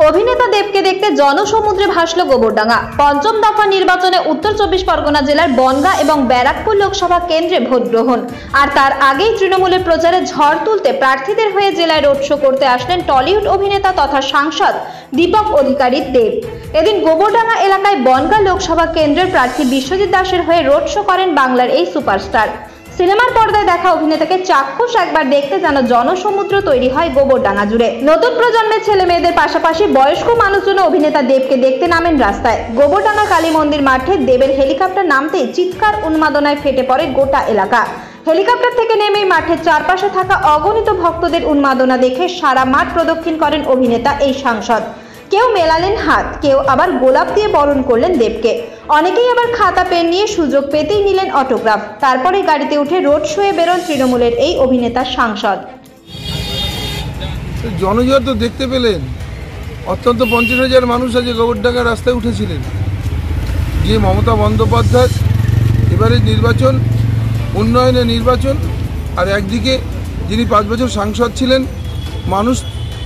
অভিনেতা দেবকে দেখতে জনসমুদ্রে ভাসল গোবরডাঙ্গা। পঞ্চম দফা নির্বাচনে উত্তর 24 পরগনা জেলার বনগাঁ এবং ব্যারাকপুর লোকসভা কেন্দ্রে ভোট গ্রহণ, আর তার আগেই তৃণমূলের প্রচারে ঝড় তুলতে প্রার্থীদের হয়ে জেলায় রোড শো করতে আসলেন টলিউড অভিনেতা তথা সাংসদ দীপক অধিকারী দেব। এদিন গোবরডাঙ্গা এলাকায় বনগাঁ লোকসভা কেন্দ্রের প্রার্থী বিশ্বজিৎ দাসের হয়ে রোড শো করেন বাংলার এই সুপারস্টার। সিনেমার পর্দায় দেখা অভিনেতাকে চাক্ষুষ একবার দেখতে যেন জনসমুদ্র তৈরি হয় গোবরডাঙ্গা জুড়ে। নতুন প্রজন্মের ছেলে মেয়েদের পাশাপাশি বয়স্ক মানুষজন অভিনেতা দেবকে দেখতে নামেন রাস্তায়। গোবরডাঙ্গা কালী মন্দির মাঠে দেবের হেলিকপ্টার নামতেই চিৎকার উন্মাদনায় ফেটে পড়ে গোটা এলাকা। হেলিকপ্টার থেকে নেমেই মাঠের চারপাশে থাকা অগণিত ভক্তদের উন্মাদনা দেখে সারা মাঠ প্রদক্ষিণ করেন অভিনেতা এই সাংসদ। কেউ মেলালেন হাত, কেউ আবার গোলাপ দিয়ে বরণ করলেন দেবকে। অনেকেই আবার খাতা পেন নিয়ে সুযোগ পেতেই নিলেন অটোগ্রাফ। তারপরে গাড়িতে উঠে রোড শোয়ে বেরোন তৃণমূলের এই অভিনেতা সাংসদ। জনজোয়ার তো দেখতে পেলেন, অত্যন্ত 50,000 মানুষ আজ গোবরডাঙ্গা রাস্তায় উঠেছিলেন। যে মমতা বন্দ্যোপাধ্যায় এবারে নির্বাচন উন্নয়নের নির্বাচন, আর একদিকে যিনি 5 বছর সাংসদ ছিলেন, মানুষ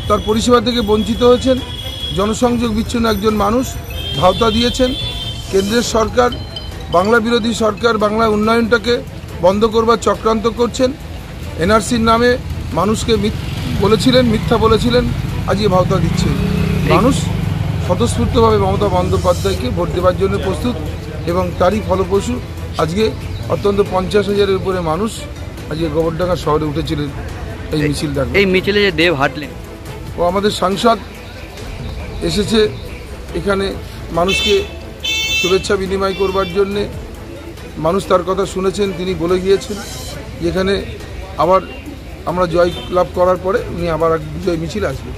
তার পরিষেবা থেকে বঞ্চিত হয়েছেন। জনসংযোগ বিচ্ছিন্ন একজন মানুষ ভাওতা দিয়েছেন। কেন্দ্রের সরকার, বাংলা বিরোধী সরকার, বাংলা উন্নয়নটাকে বন্ধ করবার চক্রান্ত করছেন। এনআরসির নামে মানুষকে মিথ্যা বলেছিলেন, আজকে ভাওতা দিচ্ছেন। মানুষ স্বতঃস্ফূর্তভাবে মমতা বন্দ্যোপাধ্যায়কে ভোট দেওয়ার জন্য প্রস্তুত, এবং তারই ফলপ্রসূ আজকে অত্যন্ত 50,000-এর উপরে মানুষ আজকে গোবরডাঙ্গা শহরে উঠেছিলেন এই মিছিল দেখতে। এই মিছিলে যে দেব হাঁটলেন, ও আমাদের সাংসদ এসেছে এখানে মানুষকে শুভেচ্ছা বিনিময় করবার জন্যে। মানুষ তার কথা শুনেছেন, তিনি বলে গিয়েছেন যেখানে আবার আমরা জয় লাভ করার পরে উনি আবার এক বিজয় মিছিল আসবেন।